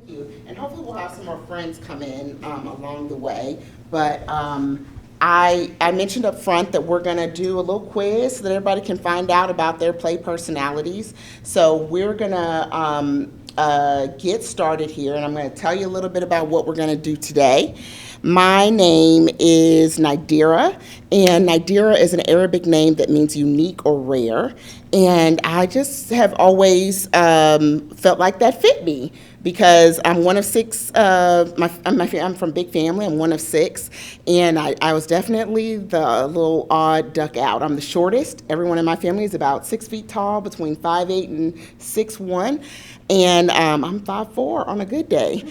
you. And hopefully we'll have some more friends come in along the way. But I mentioned up front that we're going to do a little quiz so that everybody can find out about their play personalities. So we're going to get started here, and I'm going to tell you a little bit about what we're going to do today. My name is Nadira, and Nadira is an Arabic name that means unique or rare. And I just have always felt like that fit me because I'm one of six. I'm from big family. I'm one of six, and I was definitely the little odd duck out. I'm the shortest. Everyone in my family is about 6 feet tall, between 5'8" and 6'1", and I'm 5'4" on a good day.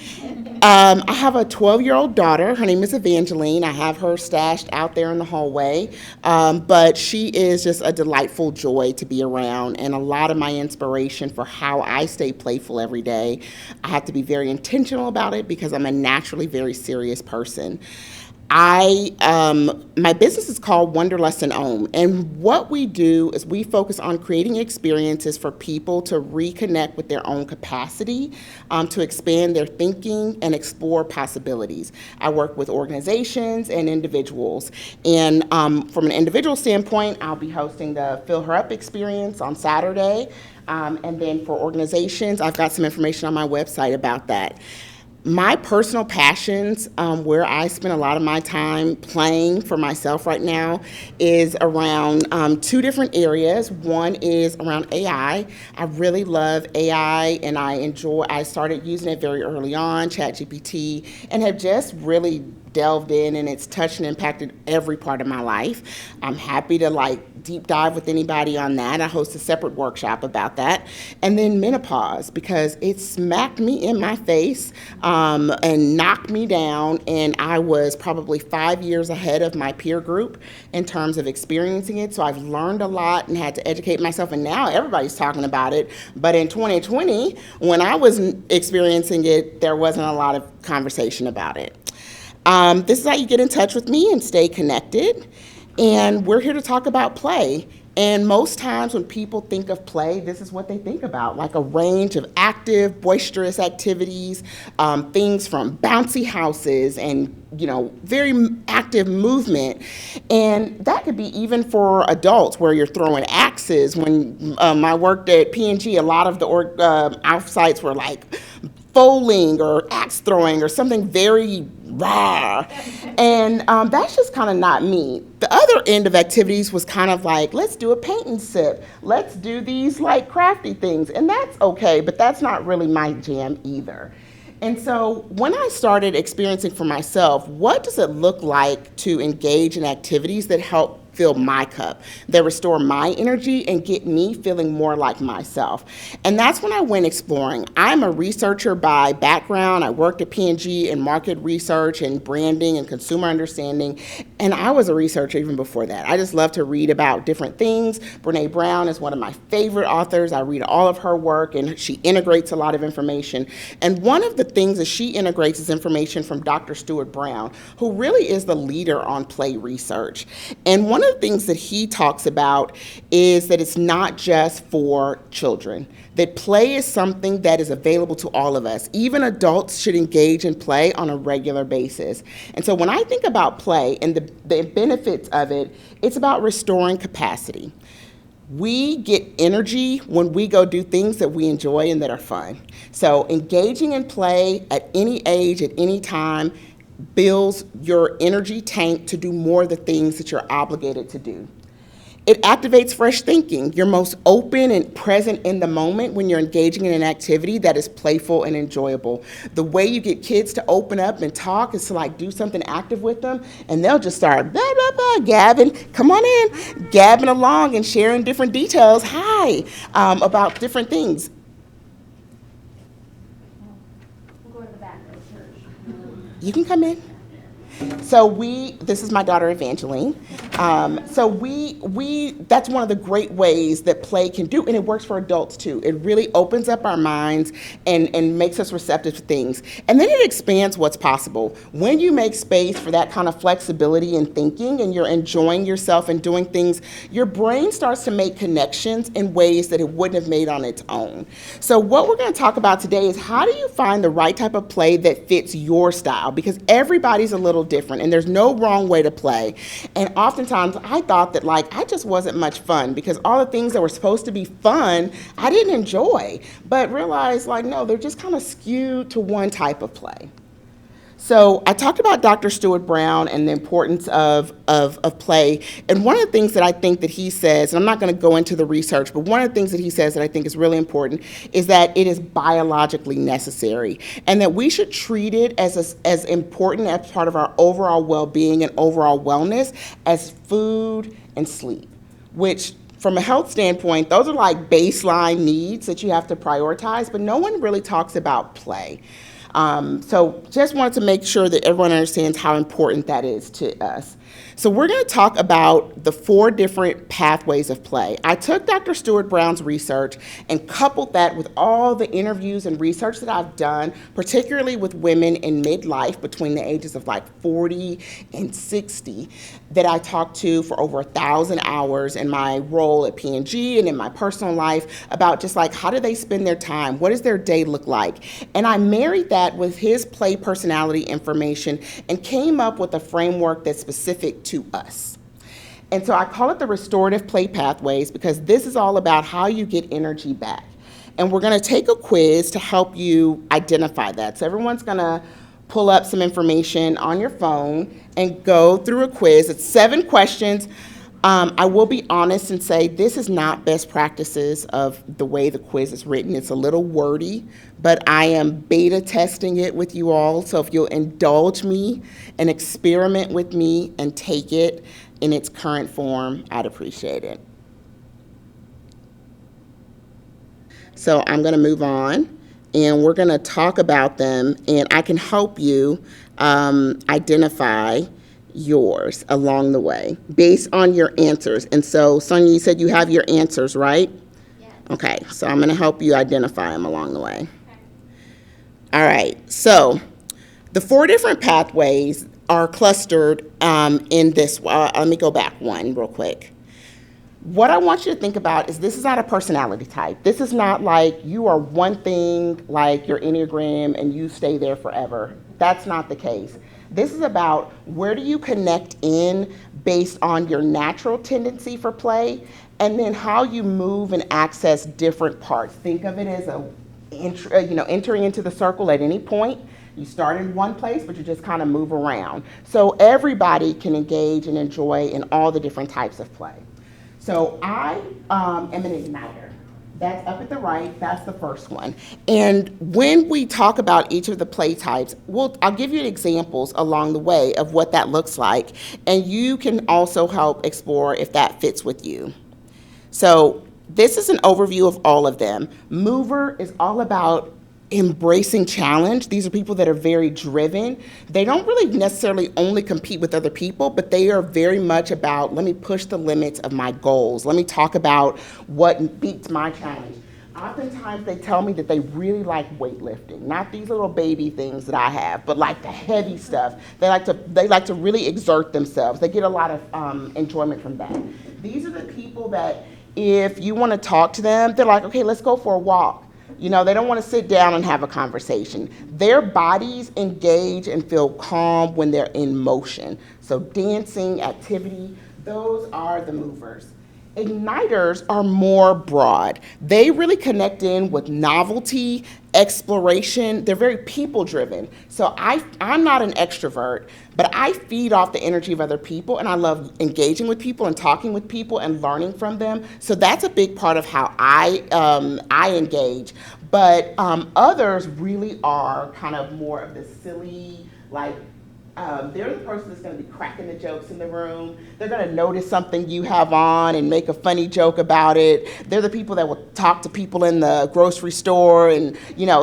I have a 12-year-old daughter. Her name is Evangeline. I have her stashed out there in the hallway, but she is just a delightful joy to be around and a lot of my inspiration for how I stay playful every day. I have to be very intentional about it because I'm a naturally very serious person. My business is called Wanderlust and Ohm, and what we do is we focus on creating experiences for people to reconnect with their own capacity, to expand their thinking and explore possibilities. I work with organizations and individuals, and from an individual standpoint, I'll be hosting the Fill Her Up experience on Saturday, and then for organizations, I've got some information on my website about that. My personal passions, where I spend a lot of my time playing for myself right now, is around two different areas. One is around AI. I really love AI, and I started using it very early on, ChatGPT, and have just really delved in, and it's touched and impacted every part of my life. I'm happy to deep dive with anybody on that. I host a separate workshop about that. And then menopause, because it smacked me in my face and knocked me down, and I was probably 5 years ahead of my peer group in terms of experiencing it. So I've learned a lot and had to educate myself, and now everybody's talking about it. But in 2020, when I was experiencing it, there wasn't a lot of conversation about it. This is how you get in touch with me and stay connected. And we're here to talk about play. And most times when people think of play, this is what they think about, like a range of active, boisterous activities, things from bouncy houses and, very active movement. And that could be even for adults where you're throwing axes. When I worked at P&G, a lot of the off sites were like bowling or axe throwing or something very raw. And that's just kind of not me. The other end of activities was kind of like, let's do a paint and sip. Let's do these crafty things. And that's okay, but that's not really my jam either. And so when I started experiencing for myself, what does it look like to engage in activities that help fill my cup, that restore my energy and get me feeling more like myself? And that's when I went exploring. I'm a researcher by background. I worked at P&G in market research and branding and consumer understanding, and I was a researcher even before that. I just love to read about different things. Brene Brown is one of my favorite authors. I read all of her work, and she integrates a lot of information. And one of the things that she integrates is information from Dr. Stuart Brown, who really is the leader on play research. And one of the things that he talks about is that it's not just for children, that play is something that is available to all of us. Even adults should engage in play on a regular basis. And so when I think about play and the benefits of it, it's about restoring capacity. We get energy when we go do things that we enjoy and that are fun. So engaging in play at any age, at any time, builds your energy tank to do more of the things that you're obligated to do. It activates fresh thinking. You're most open and present in the moment when you're engaging in an activity that is playful and enjoyable. The way you get kids to open up and talk is to do something active with them, and they'll just start blah, blah, blah, gabbing. Come on in, gabbing along and sharing different details. Hi, about different things. We'll go to the back of the church. You can come in. So this is my daughter Evangeline. That's one of the great ways that play can do, and it works for adults too. It really opens up our minds and makes us receptive to things. And then it expands what's possible. When you make space for that kind of flexibility in thinking and you're enjoying yourself and doing things, your brain starts to make connections in ways that it wouldn't have made on its own. So what we're going to talk about today is how do you find the right type of play that fits your style? Because everybody's a little different and there's no wrong way to play. And oftentimes I thought that I just wasn't much fun because all the things that were supposed to be fun, I didn't enjoy, but realized no, they're just kind of skewed to one type of play. So I talked about Dr. Stuart Brown and the importance of play. And one of the things that I think that he says, and I'm not going to go into the research, but one of the things that he says that I think is really important is that it is biologically necessary and that we should treat it as important as part of our overall well-being and overall wellness as food and sleep, which from a health standpoint, those are baseline needs that you have to prioritize, but no one really talks about play. So just wanted to make sure that everyone understands how important that is to us. So we're going to talk about the 4 different pathways of play. I took Dr. Stuart Brown's research and coupled that with all the interviews and research that I've done, particularly with women in midlife between the ages of 40 and 60, that I talked to for over 1,000 hours in my role at P&G and in my personal life about just how do they spend their time? What does their day look like? And I married that with his play personality information and came up with a framework that's specific to us. And so I call it the restorative play pathways because this is all about how you get energy back. And we're going to take a quiz to help you identify that. So everyone's going to pull up some information on your phone and go through a quiz. It's 7 questions. I will be honest and say this is not best practices of the way the quiz is written. It's a little wordy, but I am beta testing it with you all. So if you'll indulge me and experiment with me and take it in its current form, I'd appreciate it. So I'm going to move on, and we're going to talk about them, and I can help you identify yours along the way based on your answers. And so, Sonia, you said you have your answers, right? Yes. Okay, so I'm going to help you identify them along the way. Okay. All right, so the 4 different pathways are clustered in this. Let me go back one real quick. What I want you to think about is this is not a personality type. This is not you are one thing, like your Enneagram, and you stay there forever. That's not the case. This is about where do you connect in based on your natural tendency for play, and then how you move and access different parts. Think of it as entering into the circle at any point. You start in one place, but you just kind of move around. So everybody can engage and enjoy in all the different types of play. So I am an igniter. That's up at the right, that's the first one. And when we talk about each of the play types, I'll give you examples along the way of what that looks like, and you can also help explore if that fits with you. So this is an overview of all of them. Mover is all about embracing challenge. These are people that are very driven. They don't really necessarily only compete with other people, but they are very much about, let me push the limits of my goals. Let me talk about what beats my challenge. Oftentimes they tell me that they really like weightlifting, not these little baby things that I have, but the heavy stuff. They like to really exert themselves. They get a lot of enjoyment from that. These are the people that if you want to talk to them, they're like, okay, let's go for a walk. They don't want to sit down and have a conversation. Their bodies engage and feel calm when they're in motion. So dancing, activity, those are the movers. Igniters are more broad. They really connect in with novelty, exploration. They're very people-driven. So I'm not an extrovert, but I feed off the energy of other people, and I love engaging with people and talking with people and learning from them. So that's a big part of how I engage. But others really are kind of more of the silly, they're the person that's going to be cracking the jokes in the room. They're going to notice something you have on and make a funny joke about it. They're the people that will talk to people in the grocery store and,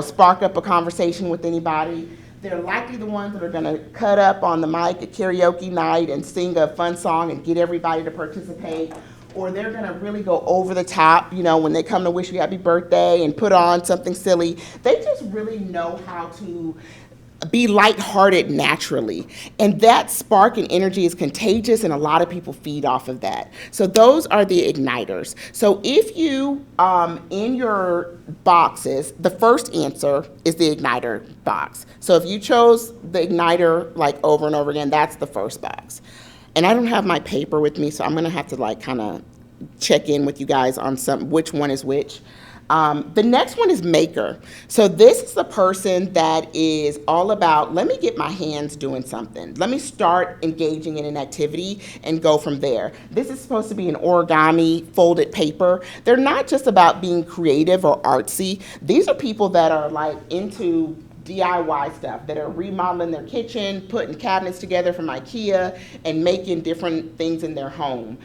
spark up a conversation with anybody. They're likely the ones that are going to cut up on the mic at karaoke night and sing a fun song and get everybody to participate. Or they're going to really go over the top, when they come to wish you happy birthday and put on something silly. They just really know how to be lighthearted naturally. And that spark and energy is contagious, and a lot of people feed off of that. So those are the igniters. So if you, in your boxes, the first answer is the igniter box. So if you chose the igniter like over and over again, that's the first box. And I don't have my paper with me, so I'm gonna have to like kind of check in with you guys on which one is which. The next one is maker. So this is the person that is all about, let me get my hands doing something. Let me start engaging in an activity and go from there. This is supposed to be an origami folded paper. They're not just about being creative or artsy. These are people that are like into DIY stuff, that are remodeling their kitchen, putting cabinets together from IKEA, and making different things in their home.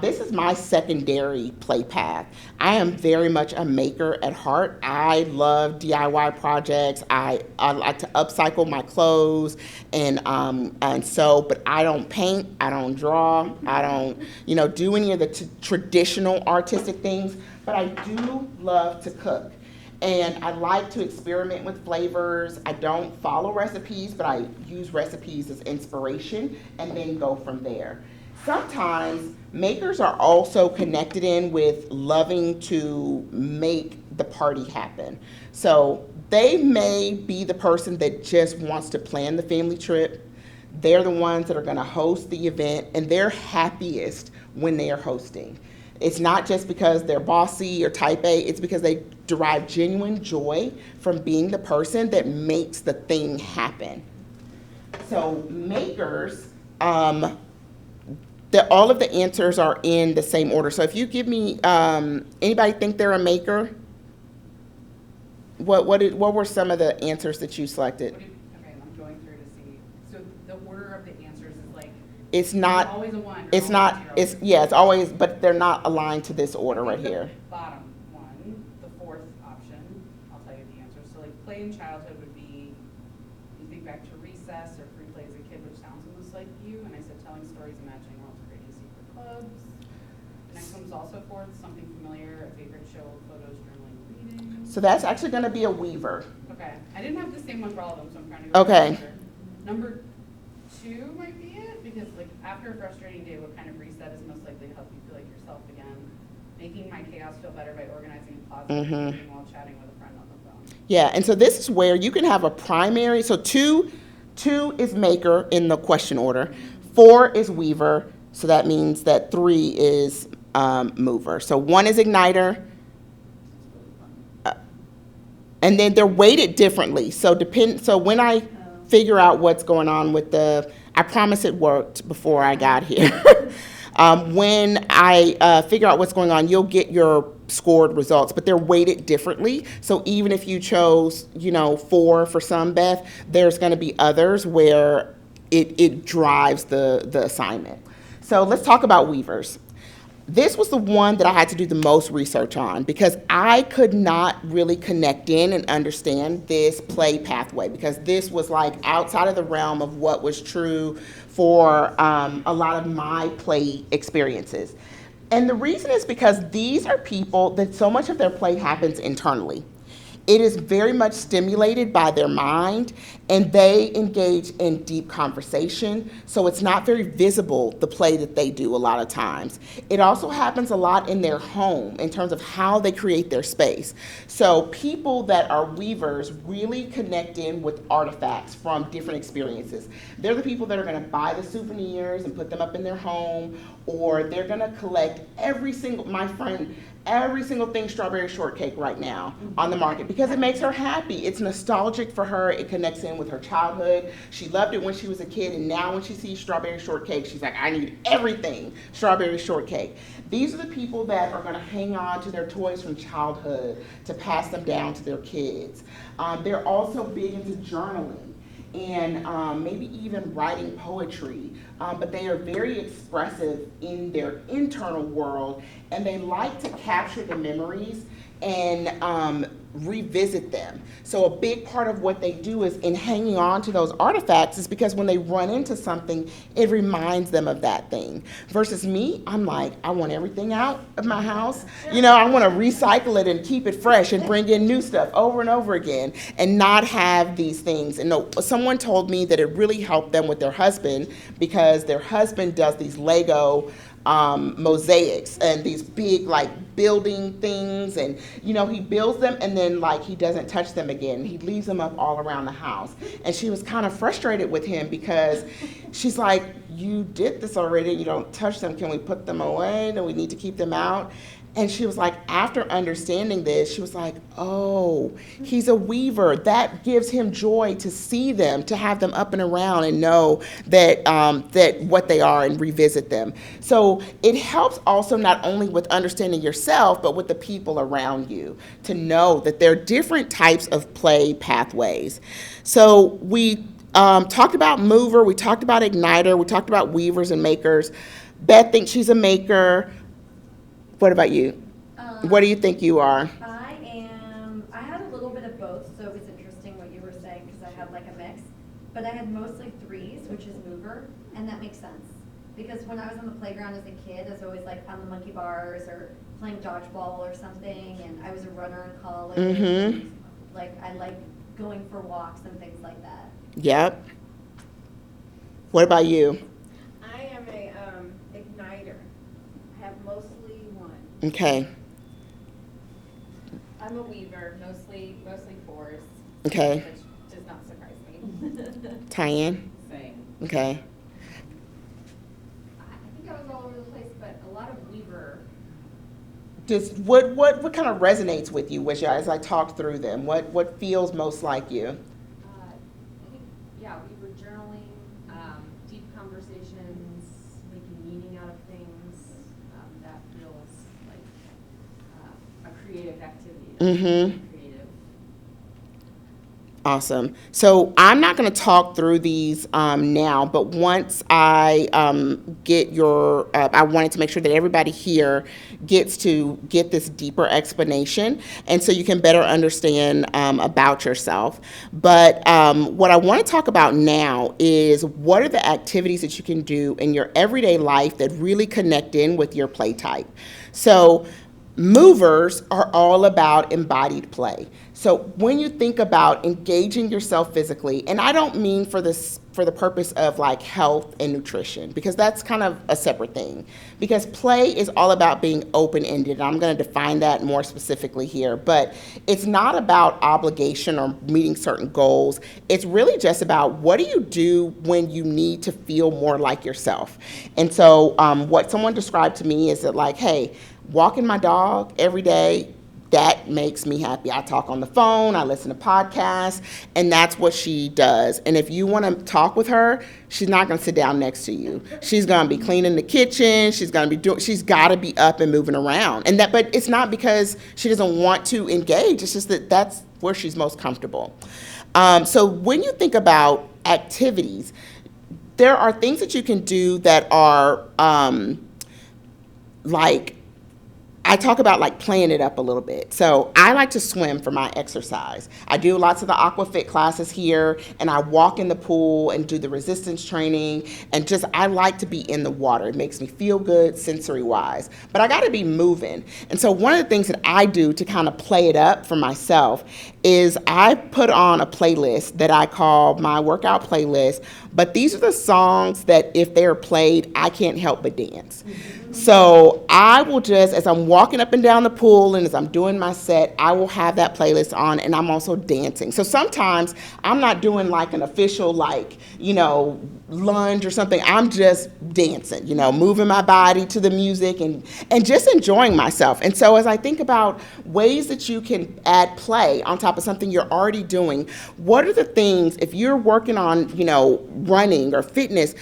This is my secondary play path. I am very much a maker at heart. I love DIY projects. I like to upcycle my clothes and sew, but I don't paint, I don't draw, I don't do any of the traditional artistic things, but I do love to cook. And I like to experiment with flavors. I don't follow recipes, but I use recipes as inspiration and then go from there. Sometimes makers are also connected in with loving to make the party happen. So they may be the person that just wants to plan the family trip. They're the ones that are gonna host the event, and they're happiest when they are hosting. It's not just because they're bossy or type A, it's because they derive genuine joy from being the person that makes the thing happen. So makers, all of the answers are in the same order. So if you give me, anybody think they're a maker? What were some of the answers that you selected? Okay, I'm going through to see. So the order of the answers is like, it's not always a one. It's not. It's yeah. It's always, but they're not aligned to this order right here. Bottom one, the fourth option. I'll tell you the answer. So like play in childhood would be, you think back to recess or free play as a kid, which sounds almost like you. And I said telling stories, imagining worlds, creating secret clubs. The next one was also fourth, something familiar, a favorite show, photos, journaling, reading. So that's actually going to be a weaver. Okay, I didn't have the same one for all of them, so I'm trying to go. Okay. Number two might be it, because like after a frustrating day, what kind of reset is most likely to help you feel like yourself again? Making my chaos feel better by organizing a closet and while chatting with a friend on the phone. Yeah, and so this is where you can have a primary. So two is maker in the question order. 4 is weaver. So that means that 3 is mover. So 1 is igniter. And then they're weighted differently. So when I figure out what's going on with I promise it worked before I got here. When I figure out what's going on, you'll get your scored results, but they're weighted differently. So even if you chose, 4 for some, Beth, there's gonna be others where it drives the assignment. So let's talk about weavers. This was the one that I had to do the most research on because I could not really connect in and understand this play pathway because this was like outside of the realm of what was true for a lot of my play experiences. And the reason is because these are people that so much of their play happens internally. It is very much stimulated by their mind, and they engage in deep conversation, so it's not very visible, the play that they do a lot of times. It also happens a lot in their home in terms of how they create their space. So people that are weavers really connect in with artifacts from different experiences. They're the people that are gonna buy the souvenirs and put them up in their home, or they're gonna collect every single thing strawberry shortcake right now on the market because it makes her happy. It's nostalgic for her. It connects in with her childhood. She loved it when she was a kid, and now when she sees strawberry shortcake, she's like, I need everything strawberry shortcake. These are the people that are gonna hang on to their toys from childhood to pass them down to their kids. They're also big into journaling and maybe even writing poetry, but they are very expressive in their internal world, and they like to capture the memories and revisit them. So a big part of what they do is in hanging on to those artifacts is because when they run into something, it reminds them of that thing. Versus me, I'm like, I want everything out of my house. I want to recycle it and keep it fresh and bring in new stuff over and over again and not have these things. And no, someone told me that it really helped them with their husband because their husband does these Lego mosaics and these big like building things, and he builds them and then like he doesn't touch them again. He leaves them up all around the house, and she was kind of frustrated with him because she's like, you did this already, you don't touch them, can we put them away, do we need to keep them out? And she was like, after understanding this, she was like, oh, he's a weaver. That gives him joy to see them, to have them up and around and know that that what they are and revisit them. So it helps also not only with understanding yourself, but with the people around you to know that there are different types of play pathways. So we talked about mover, we talked about igniter, we talked about weavers and makers. Beth thinks she's a maker. What about you? What do you think you are? I had a little bit of both, so it was interesting what you were saying because I had like a mix. But I had mostly threes, which is mover, and that makes sense. Because when I was on the playground as a kid, I was always like on the monkey bars or playing dodgeball or something, and I was a runner in college. And, like I like going for walks and things like that. Yep. What about you? I am a igniter. I have mostly one. Okay. I'm a weaver, mostly fours. Okay. Which does not surprise me. Tyann? Same. Okay. I think I was all over the place, but a lot of weaver. Just what kind of resonates with you as I talk through them? What feels most like you? I think, yeah, weaver journaling, deep conversations, making meaning out of things. That feels like a creative activity. Mm-hmm. Creative. Awesome. So I'm not going to talk through these now, but once I get I wanted to make sure that everybody here gets to get this deeper explanation, and so you can better understand about yourself. But what I want to talk about now is what are the activities that you can do in your everyday life that really connect in with your play type. So movers are all about embodied play. So when you think about engaging yourself physically, and I don't mean for the purpose of like health and nutrition, because that's kind of a separate thing. Because play is all about being open-ended. I'm going to define that more specifically here, but it's not about obligation or meeting certain goals. It's really just about what do you do when you need to feel more like yourself. And so what someone described to me is that like, hey, walking my dog every day, that makes me happy. I talk on the phone, I listen to podcasts, and that's what she does. And if you want to talk with her, she's not going to sit down next to you. She's going to be cleaning the kitchen. She's got to be up and moving around. But it's not because she doesn't want to engage. It's just that that's where she's most comfortable. So when you think about activities, there are things that you can do that are like, I talk about like playing it up a little bit. So I like to swim for my exercise. I do lots of the aquafit classes here, and I walk in the pool and do the resistance training, and just I like to be in the water. It makes me feel good sensory wise, but I got to be moving. And so one of the things that I do to kind of play it up for myself is I put on a playlist that I call my workout playlist, but these are the songs that if they're played, I can't help but dance. So I will just, as I'm walking up and down the pool and as I'm doing my set, I will have that playlist on, and I'm also dancing. So sometimes I'm not doing like an official lunge or something. I'm just dancing, moving my body to the music and just enjoying myself. And so as I think about ways that you can add play on top of something you're already doing, what are the things, if you're working on, running or fitness,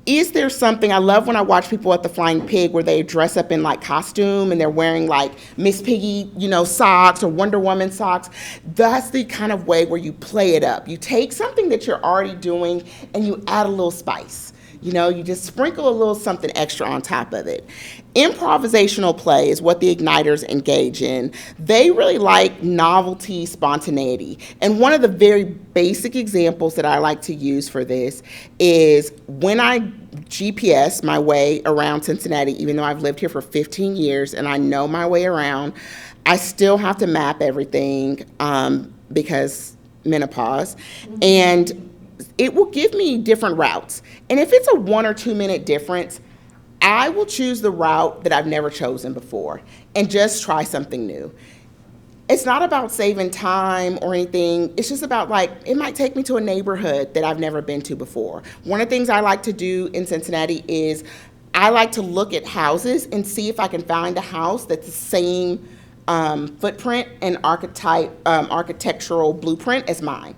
is there something, I love when I watch people at the Flying Pig where they dress up in like costume and they're wearing like Miss Piggy, socks or Wonder Woman socks. That's the kind of way where you play it up. You take something that you're already doing and you add a little spice. You know, you just sprinkle a little something extra on top of it. Improvisational play is what the Igniters engage in. They really like novelty, spontaneity. And one of the very basic examples that I like to use for this is when I GPS my way around Cincinnati, even though I've lived here for 15 years and I know my way around, I still have to map everything because menopause. And it will give me different routes. And if it's a 1 or 2 minute difference, I will choose the route that I've never chosen before and just try something new. It's not about saving time or anything. It's just about, like, it might take me to a neighborhood that I've never been to before. One of the things I like to do in Cincinnati is I like to look at houses and see if I can find a house that's the same footprint and architectural blueprint as mine.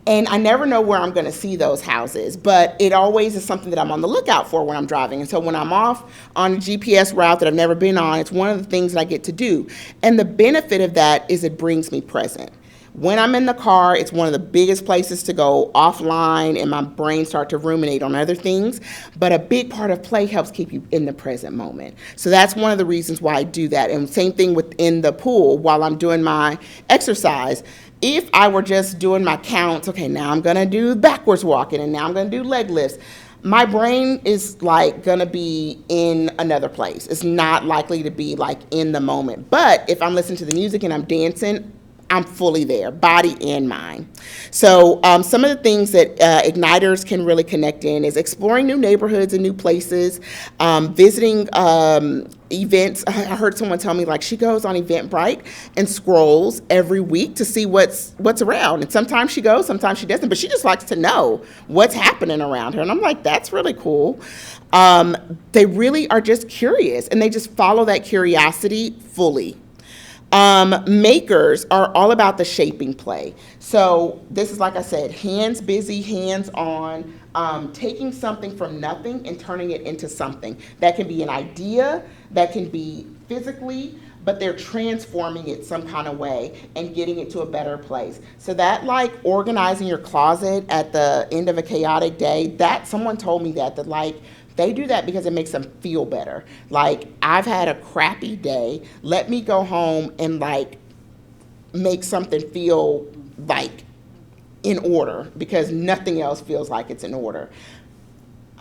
And I never know where I'm going to see those houses, but it always is something that I'm on the lookout for when I'm driving. And so when I'm off on a GPS route that I've never been on, it's one of the things that I get to do. And the benefit of that is it brings me present. When I'm in the car, it's one of the biggest places to go offline and my brain start to ruminate on other things. But a big part of play helps keep you in the present moment. So that's one of the reasons why I do that. And same thing within the pool while I'm doing my exercise. If I were just doing my counts, okay, now I'm gonna do backwards walking and now I'm gonna do leg lifts, my brain is like gonna be in another place. It's not likely to be like in the moment. But if I'm listening to the music and I'm dancing, I'm fully there, body and mind. So some of the things that Igniters can really connect in is exploring new neighborhoods and new places, visiting events. I heard someone tell me, like, she goes on Eventbrite and scrolls every week to see what's around. And sometimes she goes, sometimes she doesn't, but she just likes to know what's happening around her. And I'm like, that's really cool. They really are just curious, and they just follow that curiosity fully. Makers are all about the shaping play. So this is, like I said, hands busy, hands on, taking something from nothing and turning it into something. That can be an idea, that can be physically, but they're transforming it some kind of way and getting it to a better place. So that, like organizing your closet at the end of a chaotic day, that someone told me that like, they do that because it makes them feel better. Like, I've had a crappy day. Let me go home and like make something feel like in order because nothing else feels like it's in order.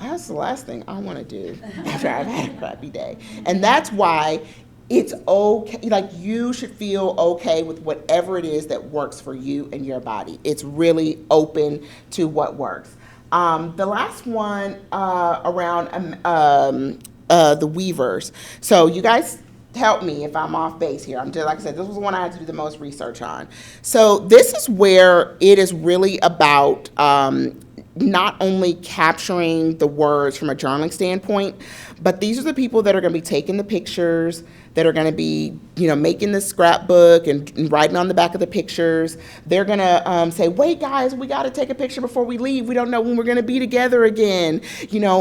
That's the last thing I want to do after I've had a crappy day. And that's why it's okay. Like, you should feel okay with whatever it is that works for you and your body. It's really open to what works. The last one around the weavers. So you guys help me if I'm off base here. I'm just, like I said, this was the one I had to do the most research on. So this is where it is really about not only capturing the words from a journaling standpoint, but these are the people that are going to be taking the pictures, that are going to be, making the scrapbook and writing on the back of the pictures. They're going to say, wait, guys, we got to take a picture before we leave. We don't know when we're going to be together again,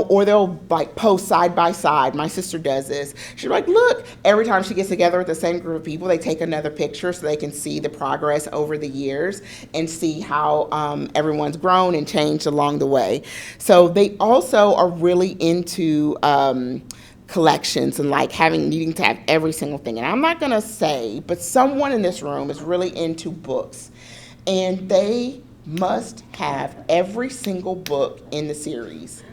or they'll like post side by side. My sister does this. She's like, look, every time she gets together with the same group of people, they take another picture so they can see the progress over the years and see how everyone's grown and changed along the way. So they also are really into collections and like needing to have every single thing. And I'm not gonna say, but someone in this room is really into books, and they must have every single book in the series.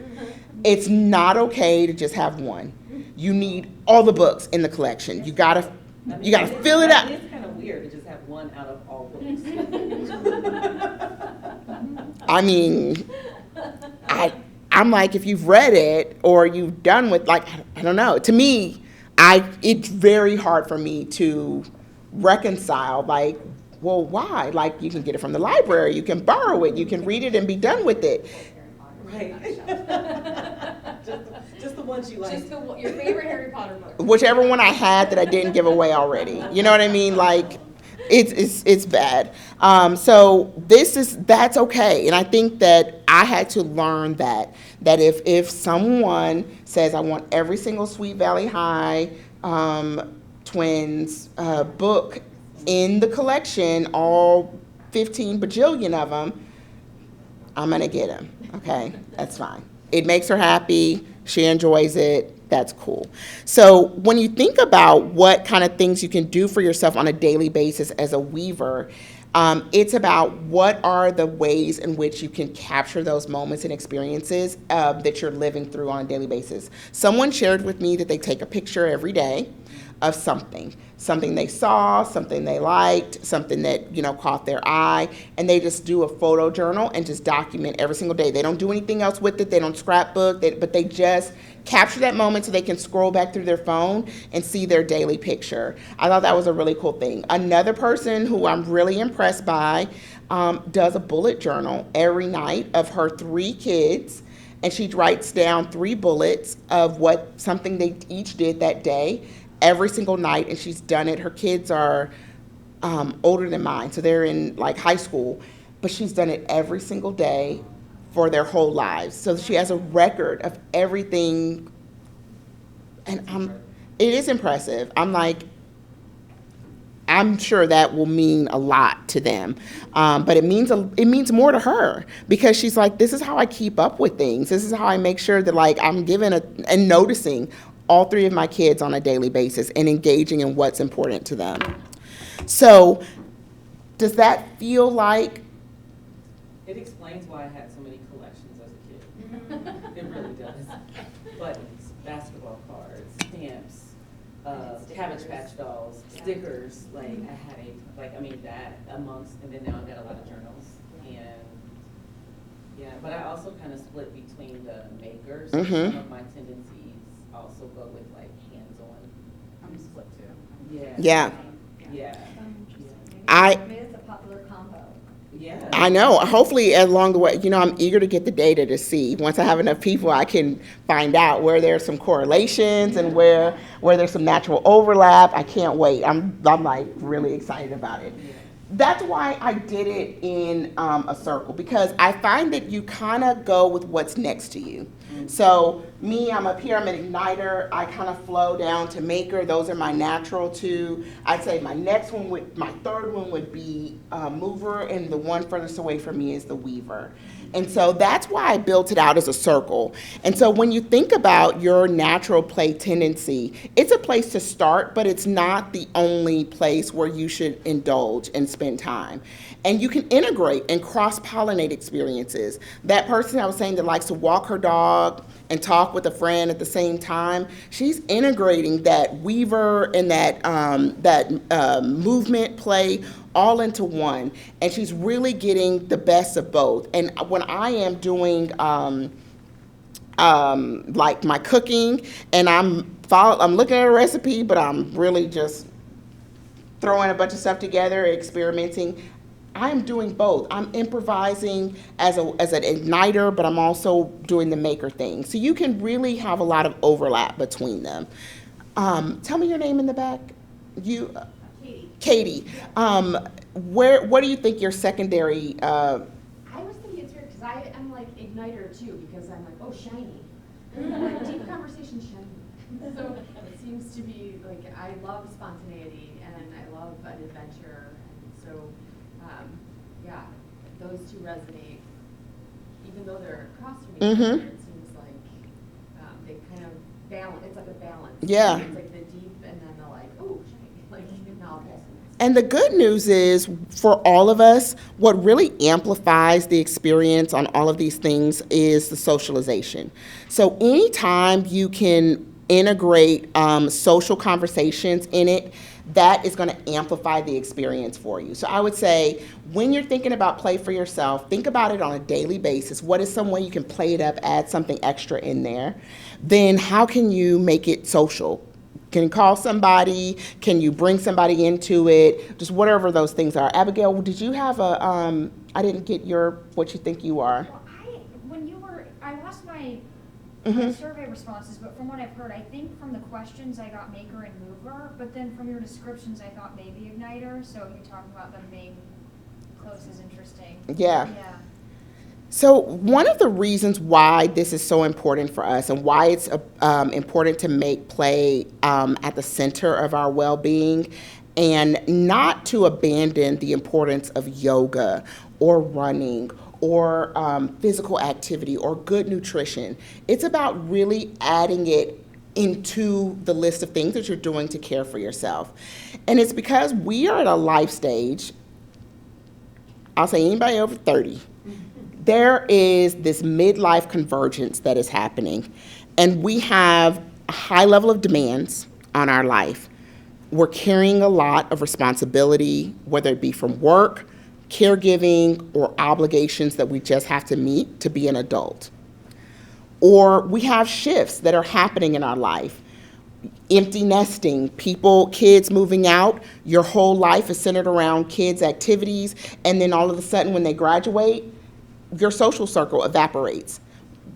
It's not okay to just have one. You need all the books in the collection. You gotta fill it up. It's kind of weird to just have one out of all books. I mean, I'm like, if you've read it or you've done with, like, I don't know. To me, it's very hard for me to reconcile, like, well, why? Like, you can get it from the library, you can borrow it, you can read it and be done with it. Right. just the ones you like. Just your favorite Harry Potter book. Whichever one I had that I didn't give away already. You know what I mean? Like, it's bad. So that's okay. And I think that I had to learn that if someone says, I want every single Sweet Valley High twins book in the collection, all 15 bajillion of them, I'm gonna get them. Okay, that's fine. it makes her happy, she enjoys it, that's cool. So when you think about what kind of things you can do for yourself on a daily basis as a weaver, it's about what are the ways in which you can capture those moments and experiences that you're living through on a daily basis. Someone shared with me that they take a picture every day of something they saw, something they liked, something that caught their eye, and they just do a photo journal and just document every single day. They don't do anything else with it. They don't scrapbook, but they just capture that moment so they can scroll back through their phone and see their daily picture. I thought that was a really cool thing. Another person who I'm really impressed by does a bullet journal every night of her 3 kids, and she writes down 3 bullets of something they each did that day every single night, and she's done it. Her kids are older than mine, so they're in like high school, but she's done it every single day for their whole lives. So she has a record of everything, and it is impressive. I'm sure that will mean a lot to them, but it means more to her, because she's like, this is how I keep up with things. This is how I make sure that like I'm giving and noticing all 3 of my kids on a daily basis and engaging in what's important to them. So does that feel like? It explains why I had so many collections as a kid. It really does. Buttons, basketball cards, stamps, Cabbage Patch dolls, stickers. Like I had that amongst, and then now I've got a lot of journals. And yeah, but I also kind of split between the makers. Mm-hmm. Some of my tendencies also go with like hands-on. I'm split too. Yeah. Yeah. Yeah. Maybe it's a popular combo. Yeah. I know. Hopefully, along the way, I'm eager to get the data to see. Once I have enough people, I can find out where there's some correlations and where there's some natural overlap. I can't wait. I'm like really excited about it. That's why I did it in a circle, because I find that you kind of go with what's next to you. So me, I'm up here, I'm an igniter. I kind of flow down to maker. Those are my natural 2. I'd say my third one would be mover, and the one furthest away from me is the weaver. And so that's why I built it out as a circle. And so when you think about your natural play tendency, it's a place to start, but it's not the only place where you should indulge and spend time. And you can integrate and cross-pollinate experiences. That person I was saying that likes to walk her dog and talk with a friend at the same time, she's integrating that weaver and that movement play all into one, and she's really getting the best of both. And when I am doing like my cooking, and I'm looking at a recipe, but I'm really just throwing a bunch of stuff together, experimenting, I'm doing both. I'm improvising as an igniter, but I'm also doing the maker thing. So you can really have a lot of overlap between them. Tell me your name in the back. Katie. What do you think your secondary? I was thinking it's weird because I'm like igniter too, because I'm like, oh, shiny. Like deep conversation shiny. So it seems to be like I love spontaneity and I love an adventure, and so yeah, those 2 resonate. Even though they're across from each other, it seems like they kind of balance. It's like a balance. Yeah. It's like the deep and then the like, oh, shiny, like novel. And the good news is, for all of us, what really amplifies the experience on all of these things is the socialization. So anytime you can integrate social conversations in it, that is going to amplify the experience for you. So I would say, when you're thinking about play for yourself, think about it on a daily basis. What is some way you can play it up, add something extra in there? Then how can you make it social? Can you call somebody? Can you bring somebody into it? Just whatever those things are. Abigail, did you have I didn't get what you think you are. Well, I lost my survey responses, but from what I've heard, I think from the questions I got maker and mover, but then from your descriptions I thought maybe igniter, so you talk about them being close is interesting. Yeah. So one of the reasons why this is so important for us, and why it's important to make play at the center of our well-being, and not to abandon the importance of yoga or running or physical activity or good nutrition. It's about really adding it into the list of things that you're doing to care for yourself. And it's because we are at a life stage, I'll say anybody over 30, there is this midlife convergence that is happening. And we have a high level of demands on our life. We're carrying a lot of responsibility, whether it be from work, caregiving, or obligations that we just have to meet to be an adult. Or we have shifts that are happening in our life. Empty nesting, kids moving out, your whole life is centered around kids' activities, and then all of a sudden when they graduate, your social circle evaporates.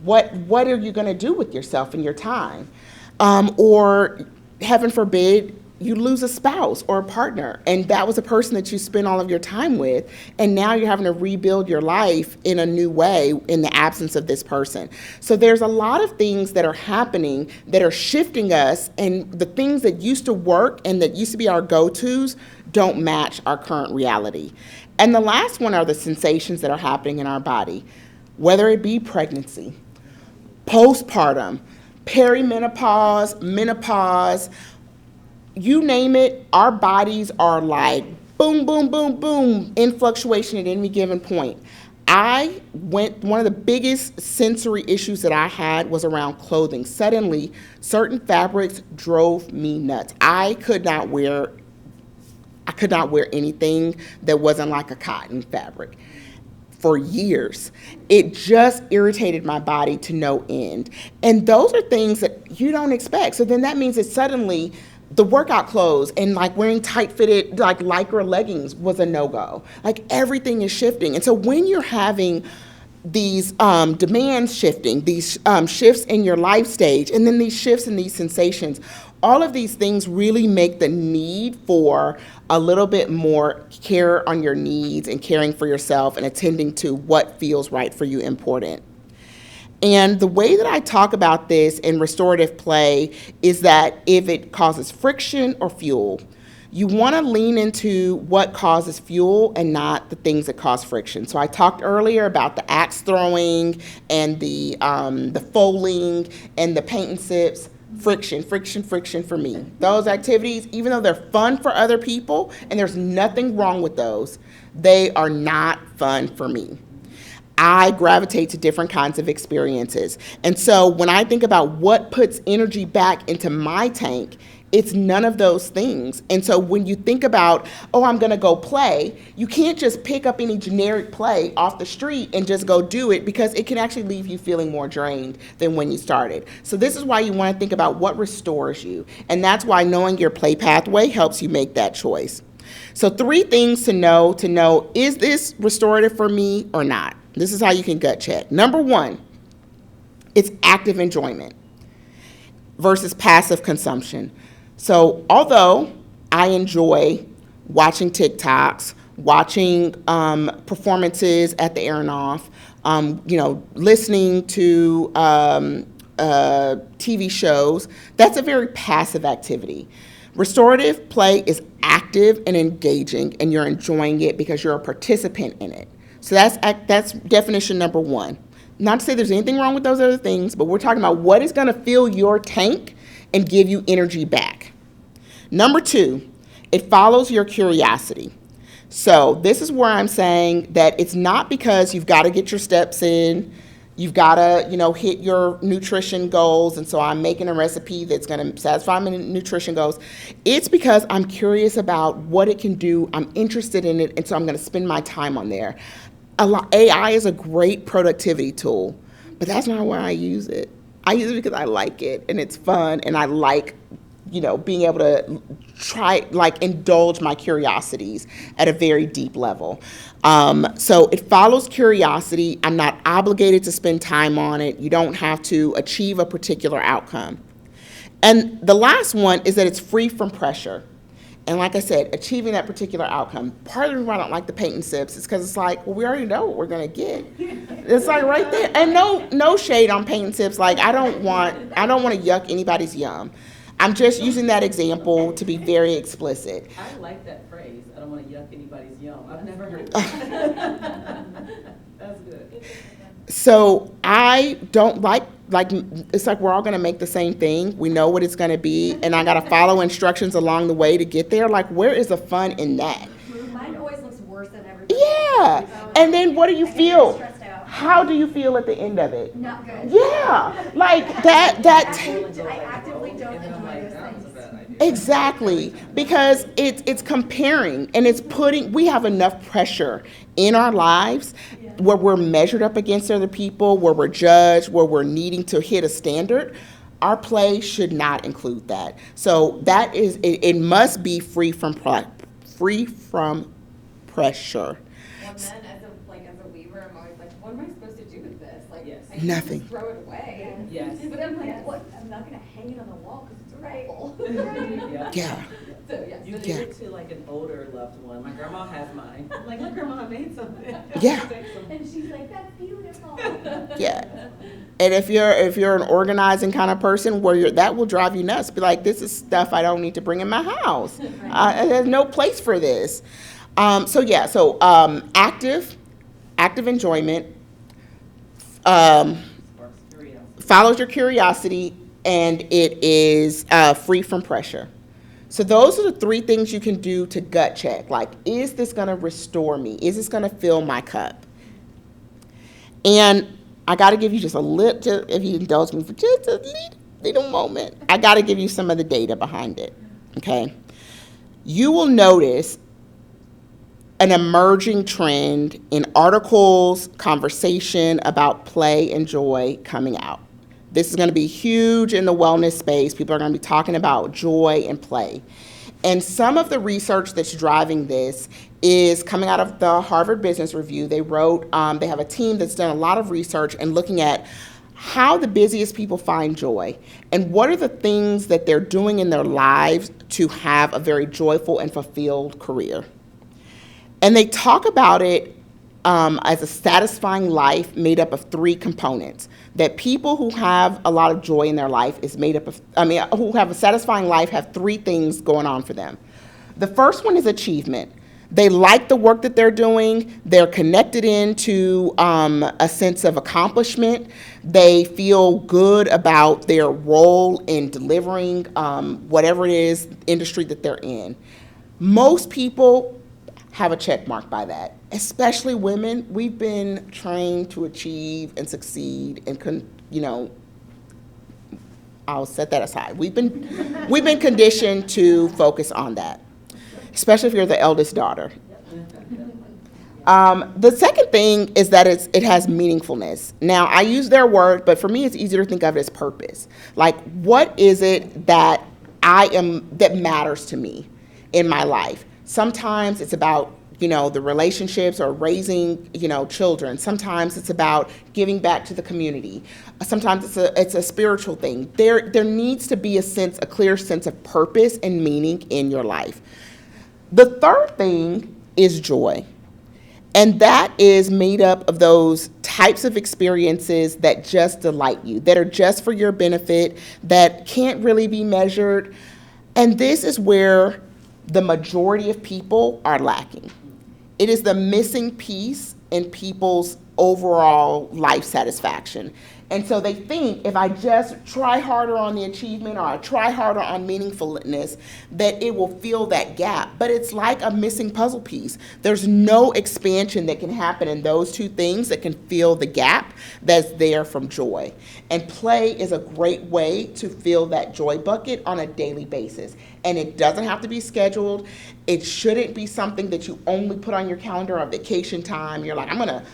What are you going to do with yourself and your time? Or heaven forbid, you lose a spouse or a partner, and that was a person that you spent all of your time with, and now you're having to rebuild your life in a new way in the absence of this person. So there's a lot of things that are happening that are shifting us, and the things that used to work and that used to be our go-tos don't match our current reality. And the last one are the sensations that are happening in our body, whether it be pregnancy, postpartum, perimenopause, menopause, you name it, our bodies are like boom, boom, boom, boom, in fluctuation at any given point. One of the biggest sensory issues that I had was around clothing. Suddenly, certain fabrics drove me nuts. I could not wear anything that wasn't like a cotton fabric for years. It just irritated my body to no end. And those are things that you don't expect. So then that means that suddenly the workout clothes and like wearing tight fitted like Lycra leggings was a no-go. Like everything is shifting. And so when you're having these demands shifting, these shifts in your life stage, and then these shifts in these sensations, all of these things really make the need for a little bit more care on your needs and caring for yourself and attending to what feels right for you important. And the way that I talk about this in restorative play is that if it causes friction or fuel, you want to lean into what causes fuel and not the things that cause friction. So I talked earlier about the axe throwing and the foaling and the paint and sips. Friction for me. Those activities, even though they're fun for other people, and there's nothing wrong with those, they are not fun for me. I gravitate to different kinds of experiences. And so when I think about what puts energy back into my tank, it's none of those things. And so when you think about, oh, I'm going to go play, you can't just pick up any generic play off the street and just go do it, because it can actually leave you feeling more drained than when you started. So this is why you want to think about what restores you. And that's why knowing your play pathway helps you make that choice. So 3 things to know, is this restorative for me or not? This is how you can gut check. Number 1, it's active enjoyment versus passive consumption. So although I enjoy watching TikToks, watching performances at the Aronoff, listening to TV shows, that's a very passive activity. Restorative play is active and engaging, and you're enjoying it because you're a participant in it. So that's definition number 1. Not to say there's anything wrong with those other things, but we're talking about what is going to fill your tank and give you energy back. Number 2, it follows your curiosity. So this is where I'm saying that it's not because you've got to get your steps in, you've got to, hit your nutrition goals, and so I'm making a recipe that's going to satisfy my nutrition goals. It's because I'm curious about what it can do, I'm interested in it, and so I'm going to spend my time on there. AI is a great productivity tool, but that's not why I use it. I use it because I like it, and it's fun, and I like, being able to indulge my curiosities at a very deep level. So it follows curiosity. I'm not obligated to spend time on it. You don't have to achieve a particular outcome. And the last one is that it's free from pressure. And like I said, achieving that particular outcome. Part of the reason why I don't like the paint and sips is because it's like, well, we already know what we're going to get. It's like right there. And no shade on paint and sips. Like I don't want to yuck anybody's yum. I'm just using that example to be very explicit. I like that phrase. I don't want to yuck anybody's yum. I've never heard that. That's good. So I don't like it's like we're all gonna make the same thing. We know what it's gonna be, and I gotta follow instructions along the way to get there. Like, where is the fun in that? Mine always looks worse than everybody Yeah. else's. And then what do you I get very feel? stressed out. How do you feel at the end of it? Not good. Yeah. Like that I actively don't And then I'm enjoy like, those that was a things. bad idea. Exactly, because it's comparing, and it's putting, we have enough pressure in our lives where we're measured up against other people, where we're judged, where we're needing to hit a standard. Our play should not include that. So that is, it must be free from pressure. Well, then as a weaver, I'm always like, what am I supposed to do with this? Like, Yes. I can Nothing. just throw it away. Yes. But I'm like, Yes. what? I'm not gonna hang it on the wall because it's Right. awful. Yeah. Yeah. So yes, You but give Yeah. it to like an older loved one. My grandma has mine. I'm like, look, grandma, I made something. Yeah. Take some. And she's like, that's beautiful. Yeah. And if you're an organizing kind of person where that will drive you nuts. Be like, this is stuff I don't need to bring in my house. There's no place for this. So active enjoyment, Sparks curiosity. follows your curiosity, and it is free from pressure. So those are the three things you can do to gut check. Like, is this going to restore me? Is this going to fill my cup? And I got to give you just a little, if you indulge me for just a little moment, I got to give you some of the data behind it, okay? You will notice an emerging trend in articles, conversation about play and joy coming out. This is going to be huge in the wellness space. People are going to be talking about joy and play. And some of the research that's driving this is coming out of the Harvard Business Review. They wrote, they have a team that's done a lot of research and looking at how the busiest people find joy and what are the things that they're doing in their lives to have a very joyful and fulfilled career. And they talk about it as a satisfying life made up of three components. That people who have a lot of joy in their life is made up of, who have a satisfying life have three things going on for them. The first one is achievement. They like the work that they're doing. They're connected into a sense of accomplishment. They feel good about their role in delivering whatever it is industry that they're in. Most people have a check mark by that, especially women. We've been trained to achieve and succeed and, I'll set that aside. We've been conditioned to focus on that, especially if you're the eldest daughter. The second thing is that it has meaningfulness. Now, I use their word, but for me, it's easier to think of it as purpose. Like, what is it that that matters to me in my life? Sometimes it's about, the relationships or raising, children. Sometimes it's about giving back to the community. Sometimes it's a spiritual thing. There needs to be a clear sense of purpose and meaning in your life. The third thing is joy. And that is made up of those types of experiences that just delight you, that are just for your benefit, that can't really be measured. And this is where the majority of people are lacking. It is the missing piece in people's overall life satisfaction. And so they think if I just try harder on the achievement or I try harder on meaningfulness, that it will fill that gap. But it's like a missing puzzle piece. There's no expansion that can happen in those two things that can fill the gap that's there from joy. And play is a great way to fill that joy bucket on a daily basis. And it doesn't have to be scheduled. It shouldn't be something that you only put on your calendar on vacation time. You're like, I'm going to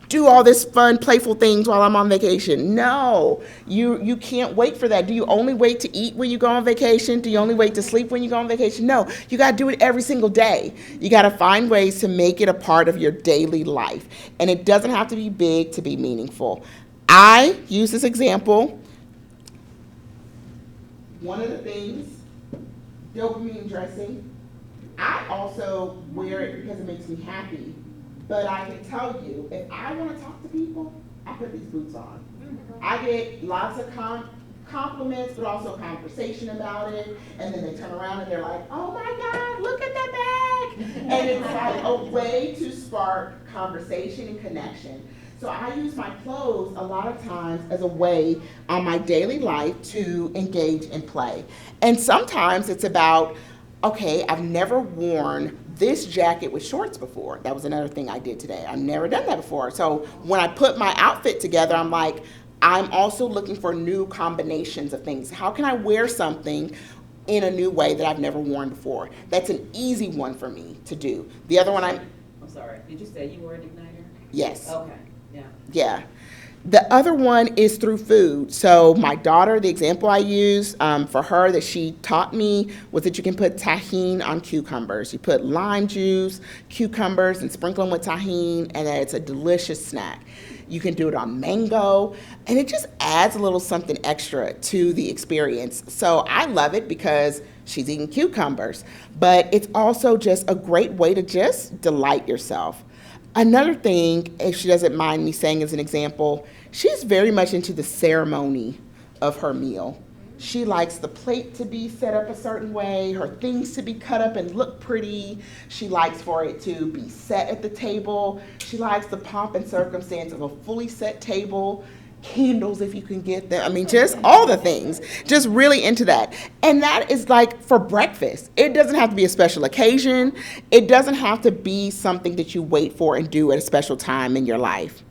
do all this fun, playful things while I'm on vacation. No, you can't wait for that. Do you only wait to eat when you go on vacation? Do you only wait to sleep when you go on vacation? No, you got to do it every single day. You got to find ways to make it a part of your daily life. And it doesn't have to be big to be meaningful. I use this example. One of the things, dopamine dressing, I also wear it because it makes me happy. But I can tell you, if I want to talk to people, I put these boots on. I get lots of compliments, but also conversation about it. And then they turn around and they're like, oh my God, look at that bag. And it's like a way to spark conversation and connection. So I use my clothes a lot of times as a way on my daily life to engage in play. And sometimes it's about, okay, I've never worn this jacket with shorts before. That was another thing I did today. I've never done that before. So when I put my outfit together, I'm like, I'm also looking for new combinations of things. How can I wear something in a new way that I've never worn before? That's an easy one for me to do. The other one I'm sorry, did you say you were an igniter? yes. Okay, yeah. Yeah. The other one is through food. So my daughter, the example I use for her that she taught me was that you can put tahini on cucumbers. You put lime juice, cucumbers, and sprinkle them with tahini, and then it's a delicious snack. You can do it on mango, and it just adds a little something extra to the experience. So I love it because she's eating cucumbers, but it's also just a great way to just delight yourself. Another thing, if she doesn't mind me saying as an example, she's very much into the ceremony of her meal. She likes the plate to be set up a certain way, her things to be cut up and look pretty. She likes for it to be set at the table. She likes the pomp and circumstance of a fully set table, candles if you can get them. I mean, just all the things. Just really into that. And that is like for breakfast. It doesn't have to be a special occasion. It doesn't have to be something that you wait for and do at a special time in your life.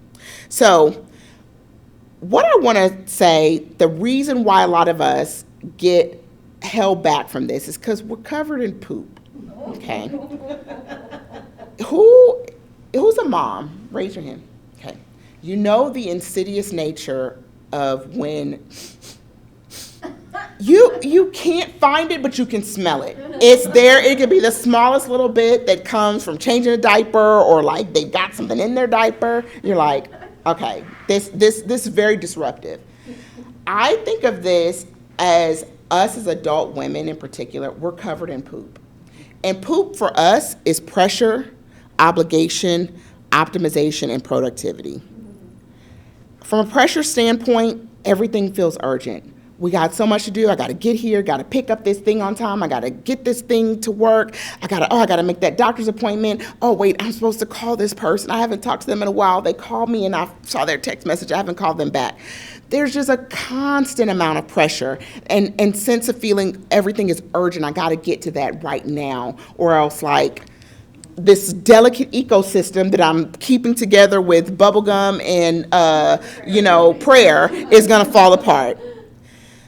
So what I want to say, the reason why a lot of us get held back from this is because we're covered in poop. Okay. Who's a mom? Raise your hand. Okay. You know the insidious nature of when you can't find it, but you can smell it. It's there. It could be the smallest little bit that comes from changing a diaper, or like they got something in their diaper. You're like, okay, this is very disruptive. I think of this as us as adult women in particular, we're covered in poop. And poop for us is pressure, obligation, optimization, and productivity. From a pressure standpoint, everything feels urgent. We got so much to do. I got to get here, got to pick up this thing on time. I got to get this thing to work. I got to make that doctor's appointment. Oh, wait, I'm supposed to call this person. I haven't talked to them in a while. They called me and I saw their text message. I haven't called them back. There's just a constant amount of pressure and sense of feeling everything is urgent. I got to get to that right now, or else like this delicate ecosystem that I'm keeping together with bubblegum and, prayer is going to fall apart.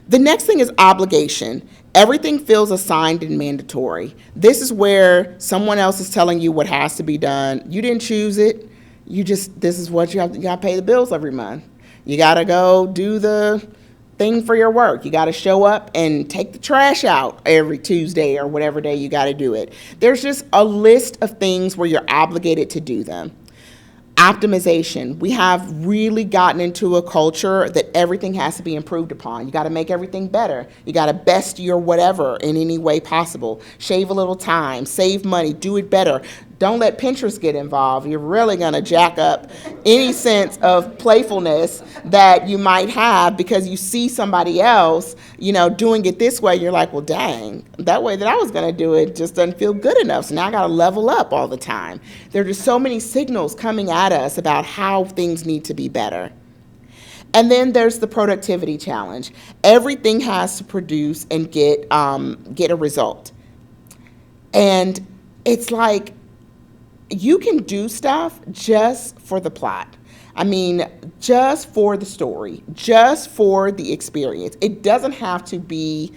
The next thing is obligation. Everything feels assigned and mandatory. This is where someone else is telling you what has to be done. You didn't choose it. This is what you have. You got to pay the bills every month. You got to go do the thing for your work. You got to show up and take the trash out every Tuesday or whatever day you got to do it. There's just a list of things where you're obligated to do them. Optimization. We have really gotten into a culture that everything has to be improved upon. You got to make everything better. You got to best your whatever in any way possible. Shave a little time, save money, do it better. Don't let Pinterest get involved. You're really going to jack up any sense of playfulness that you might have because you see somebody else, doing it this way. You're like, well, dang, that way that I was going to do it just doesn't feel good enough. So now I got to level up all the time. There are just so many signals coming at us about how things need to be better. And then there's the productivity challenge. Everything has to produce and get a result. And it's like, you can do stuff just for the plot. I mean, just for the story, just for the experience. It doesn't have to be,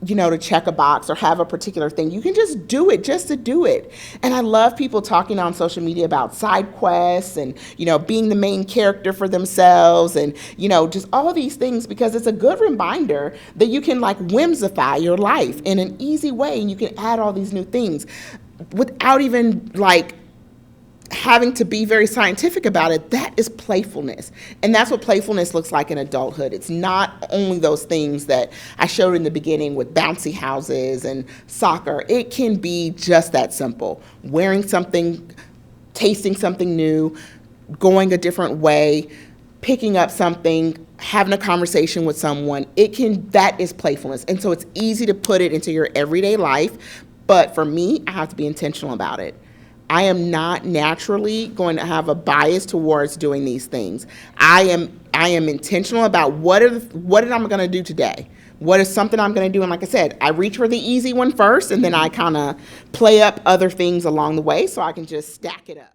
to check a box or have a particular thing. You can just do it just to do it. And I love people talking on social media about side quests and, being the main character for themselves and, just all these things because it's a good reminder that you can whimsify your life in an easy way and you can add all these new things without even having to be very scientific about it. That is playfulness. And that's what playfulness looks like in adulthood. It's not only those things that I showed in the beginning with bouncy houses and soccer. It can be just that simple. Wearing something, tasting something new, going a different way, picking up something, having a conversation with someone. That is playfulness. And so it's easy to put it into your everyday life. But for me, I have to be intentional about it. I am not naturally going to have a bias towards doing these things. I am intentional about what am I going to do today. What is something I'm going to do? And like I said, I reach for the easy one first, and then I kind of play up other things along the way so I can just stack it up.